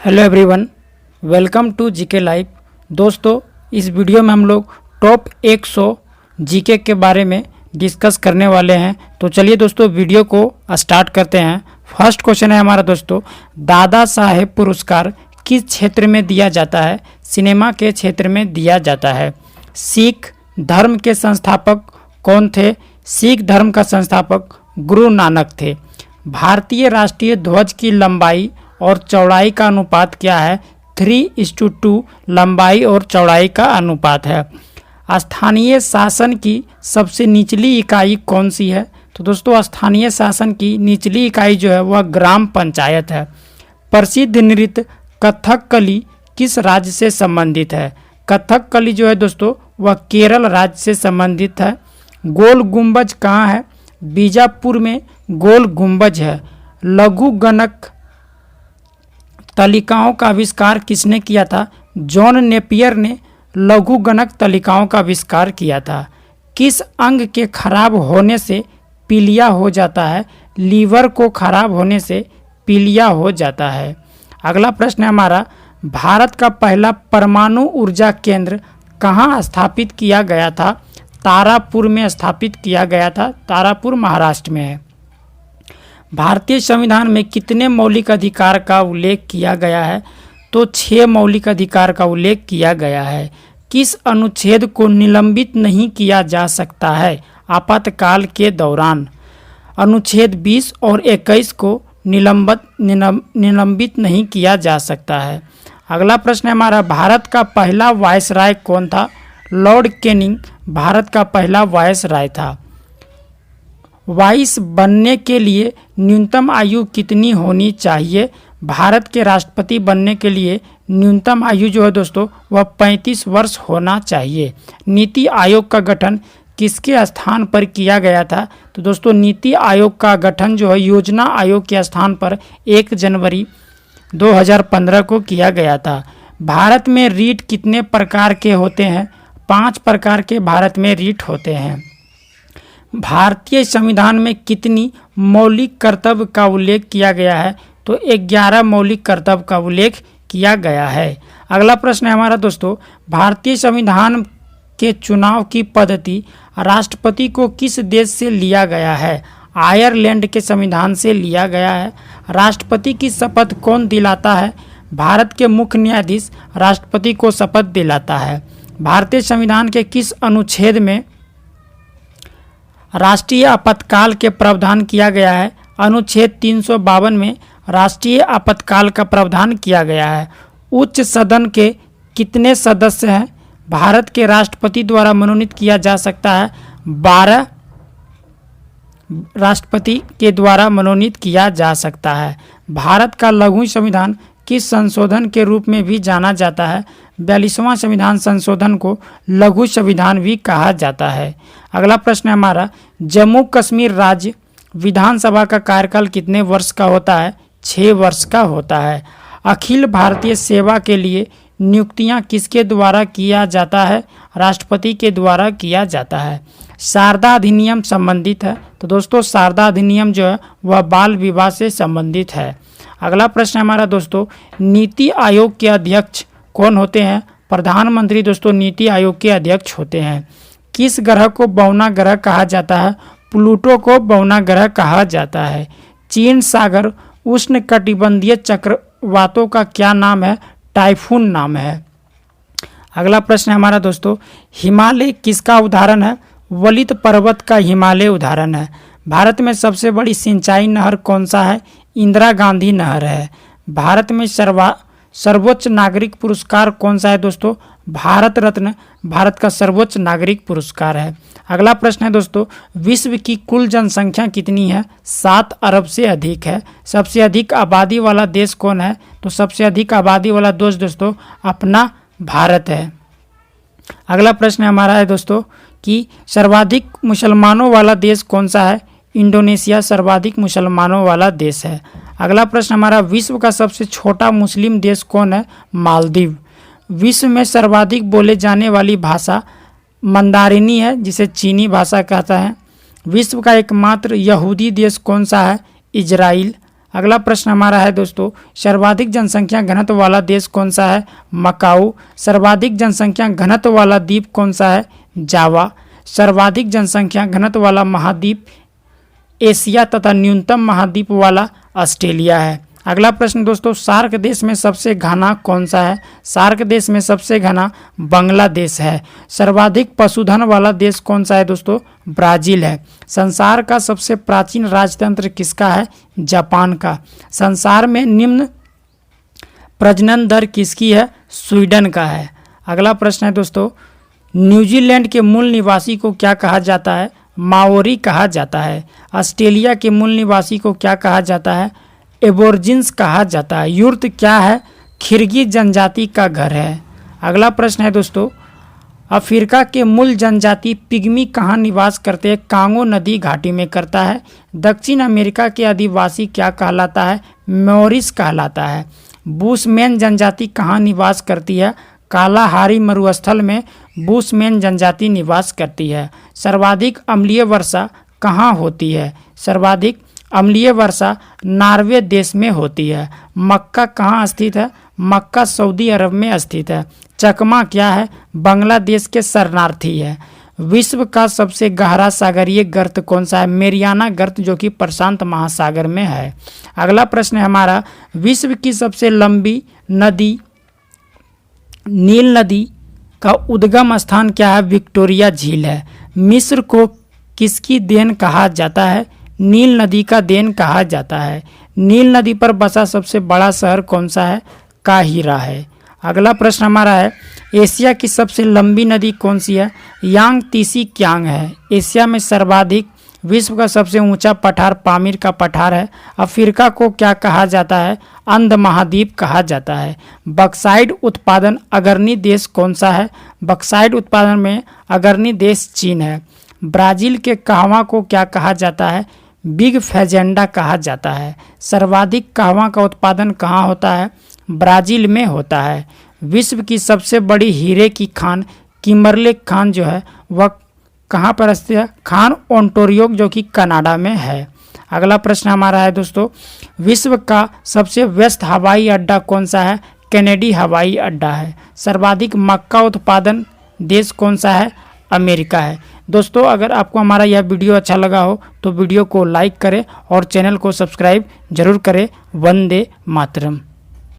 Hello everyone, welcome to GK live. दोस्तों, इस video में हम लोग टॉप 100 जीके के बारे में डिस्कस करने वाले हैं। तो चलिए दोस्तों, वीडियो को स्टार्ट करते हैं। फर्स्ट क्वेश्चन है हमारा दोस्तों, दादा साहेब पुरस्कार किस क्षेत्र में दिया जाता है? सिनेमा के क्षेत्र में दिया जाता है। सिख धर्म के संस्थापक कौन थे? सिख धर्म का संस्थापक गुरु नानक थे। भारतीय राष्ट्रीय ध्वज की लंबाई और चौड़ाई का अनुपात क्या है? 3:2 लंबाई और चौड़ाई का अनुपात है। स्थानीय शासन की सबसे निचली इकाई कौन सी है? तो दोस्तों, स्थानीय शासन की निचली इकाई जो है वह ग्राम पंचायत है। प्रसिद्ध नृत्य कथकली किस राज्य से संबंधित है? कथकली जो है दोस्तों वह केरल राज्य से संबंधित है। गोल गुंबज कहाँ है? बीजापुर में गोल गुंबज है। लघु गणक तालिकाओं का आविष्कार किसने किया था? जॉन नेपियर ने लघु गणक तालिकाओं का आविष्कार किया था। किस अंग के खराब होने से पीलिया हो जाता है? लीवर को खराब होने से पीलिया हो जाता है। अगला प्रश्न है हमारा, भारत का पहला परमाणु ऊर्जा केंद्र कहाँ स्थापित किया गया था? तारापुर में स्थापित किया गया था। तारापुर महाराष्ट्र में है। भारतीय संविधान में कितने मौलिक अधिकार का उल्लेख किया गया है? तो 6 मौलिक अधिकार का उल्लेख किया गया है। किस अनुच्छेद को निलंबित नहीं किया जा सकता है आपातकाल के दौरान? अनुच्छेद 20 और 21 को निलंबित नहीं किया जा सकता है। अगला प्रश्न है हमारा, भारत का पहला वायसराय कौन था? लॉर्ड कैनिंग भारत का पहला वायसराय था। वाइस बनने के लिए न्यूनतम आयु कितनी होनी चाहिए? भारत के राष्ट्रपति बनने के लिए न्यूनतम आयु जो है दोस्तों वह 35 वर्ष होना चाहिए। नीति आयोग का गठन किसके स्थान पर किया गया था? तो दोस्तों, नीति आयोग का गठन जो है योजना आयोग के स्थान पर 1 जनवरी 2015 को किया गया था। भारत में रीट कितने प्रकार के होते हैं? 5 प्रकार के भारत में रीट होते हैं। भारतीय संविधान में कितनी मौलिक कर्तव्य का उल्लेख किया गया है? तो 11 मौलिक कर्तव्य का उल्लेख किया गया है। अगला प्रश्न है हमारा दोस्तों, भारतीय संविधान के चुनाव की पद्धति राष्ट्रपति को किस देश से लिया गया है? आयरलैंड के संविधान से लिया गया है। राष्ट्रपति की शपथ कौन दिलाता है? भारत के मुख्य न्यायाधीश राष्ट्रपति को शपथ दिलाता है। भारतीय संविधान के किस अनुच्छेद में राष्ट्रीय आपातकाल के प्रावधान किया गया है? अनुच्छेद 352 में राष्ट्रीय आपातकाल का प्रावधान किया गया है। उच्च सदन के कितने सदस्य हैं? भारत के राष्ट्रपति द्वारा मनोनीत किया जा सकता है। 12 राष्ट्रपति के द्वारा मनोनीत किया जा सकता है। भारत का लघु संविधान किस संशोधन के रूप में भी जाना जाता है? 42वां संविधान संशोधन को लघु संविधान भी कहा जाता है। अगला प्रश्न है हमारा, जम्मू कश्मीर राज्य विधानसभा का कार्यकाल कितने वर्ष का होता है? 6 वर्ष का होता है। अखिल भारतीय सेवा के लिए नियुक्तियां किसके द्वारा किया जाता है? राष्ट्रपति के द्वारा किया जाता है। शारदा अधिनियम संबंधित है। तो दोस्तों, शारदा अधिनियम जो है वह बाल विवाह से संबंधित है। अगला प्रश्न हमारा दोस्तों, नीति आयोग के अध्यक्ष कौन होते हैं? प्रधानमंत्री दोस्तों नीति आयोग के अध्यक्ष होते हैं। किस ग्रह को बौना ग्रह कहा जाता है? प्लूटो को बौना ग्रह कहा जाता है। चीन सागर उष्णकटिबंधीय चक्रवातों का क्या नाम है? टाइफून नाम है। अगला प्रश्न है हमारा दोस्तों, हिमालय किसका उदाहरण है? वलित पर्वत का हिमालय उदाहरण है। भारत में सबसे बड़ी सिंचाई नहर कौन सा है? इंदिरा गांधी नहर है। भारत में सर्वोच्च नागरिक पुरस्कार कौन सा है दोस्तों? भारत रत्न भारत का सर्वोच्च नागरिक पुरस्कार है। अगला प्रश्न है दोस्तों, विश्व की कुल जनसंख्या कितनी है? 7 अरब से अधिक है। सबसे अधिक आबादी वाला देश कौन है? तो सबसे अधिक आबादी वाला देश दोस्तों अपना भारत है। अगला प्रश्न हमारा है दोस्तों कि सर्वाधिक मुसलमानों वाला देश कौन सा है? इंडोनेशिया सर्वाधिक मुसलमानों वाला देश है। अगला प्रश्न हमारा, विश्व का सबसे छोटा मुस्लिम देश कौन है? मालदीव। विश्व में सर्वाधिक बोले जाने वाली भाषा मंदारिनी है, जिसे चीनी भाषा कहता है। विश्व का एकमात्र यहूदी देश कौन सा है? इजराइल। अगला प्रश्न हमारा है दोस्तों, सर्वाधिक जनसंख्या घनत्व वाला देश कौन सा है? मकाऊ। सर्वाधिक जनसंख्या घनत्व वाला द्वीप कौन सा है? जावा। सर्वाधिक जनसंख्या घनत्व वाला महाद्वीप एशिया तथा न्यूनतम महाद्वीप वाला ऑस्ट्रेलिया है। अगला प्रश्न दोस्तों, सार्क देश में सबसे घना कौन सा है? सार्क देश में सबसे घना बांग्लादेश है। सर्वाधिक पशुधन वाला देश कौन सा है दोस्तों? ब्राजील है। संसार का सबसे प्राचीन राजतंत्र किसका है? जापान का। संसार में निम्न प्रजनन दर किसकी है? स्वीडन का है। अगला प्रश्न है दोस्तों, न्यूजीलैंड के मूल निवासी को क्या कहा जाता है? माओरी कहा जाता है। ऑस्ट्रेलिया के मूल निवासी को क्या कहा जाता है? एबोर्जिन्स कहा जाता है। युर्त क्या है? खिरगी जनजाति का घर है। अगला प्रश्न है दोस्तों, अफ्रीका के मूल जनजाति पिग्मी कहाँ निवास करते हैं? कांगो नदी घाटी में करता है। दक्षिण अमेरिका के आदिवासी क्या कहलाता है? मोरिस कहलाता है। बुशमैन जनजाति कहाँ निवास करती है? कालाहारी मरुस्थल में बुशमैन जनजाति निवास करती है। सर्वाधिक अम्लीय वर्षा कहाँ होती है? सर्वाधिक अम्लीय वर्षा नॉर्वे देश में होती है। मक्का कहाँ स्थित है? मक्का सऊदी अरब में स्थित है। चकमा क्या है? बांग्लादेश के शरणार्थी है। विश्व का सबसे गहरा सागरीय गर्त कौन सा है? मेरियाना गर्त, जो कि प्रशांत महासागर में है। अगला प्रश्न है हमारा, विश्व की सबसे लंबी नदी नील नदी का उद्गम स्थान क्या है? विक्टोरिया झील है। मिस्र को किसकी देन कहा जाता है? नील नदी का देन कहा जाता है। नील नदी पर बसा सबसे बड़ा शहर कौन सा है? काहिरा है। अगला प्रश्न हमारा है, एशिया की सबसे लंबी नदी कौन सी है? यांग तीसी क्यांग है। एशिया में सर्वाधिक विश्व का सबसे ऊंचा पठार पामीर का पठार है। अफ्रीका को क्या कहा जाता है? अंध महाद्वीप कहा जाता है। बक्साइड उत्पादन अग्रणी देश कौन सा है? बक्साइड उत्पादन में अग्रणी देश चीन है। ब्राजील के कहवा को क्या कहा जाता है? बिग फेजेंडा कहा जाता है। सर्वाधिक कहवा का उत्पादन कहाँ होता है? ब्राजील में होता है। विश्व की सबसे बड़ी हीरे की खान किमरले खान जो है वह कहाँ पर स्थित है? खान ओंटारियो, जो कि कनाडा में है। अगला प्रश्न हमारा है दोस्तों, विश्व का सबसे व्यस्त हवाई अड्डा कौन सा है? कैनेडी हवाई अड्डा है। सर्वाधिक मक्का उत्पादन देश कौन सा है? अमेरिका है। दोस्तों, अगर आपको हमारा यह वीडियो अच्छा लगा हो तो वीडियो को लाइक करें और चैनल को सब्सक्राइब जरूर करें। वंदे मातरम।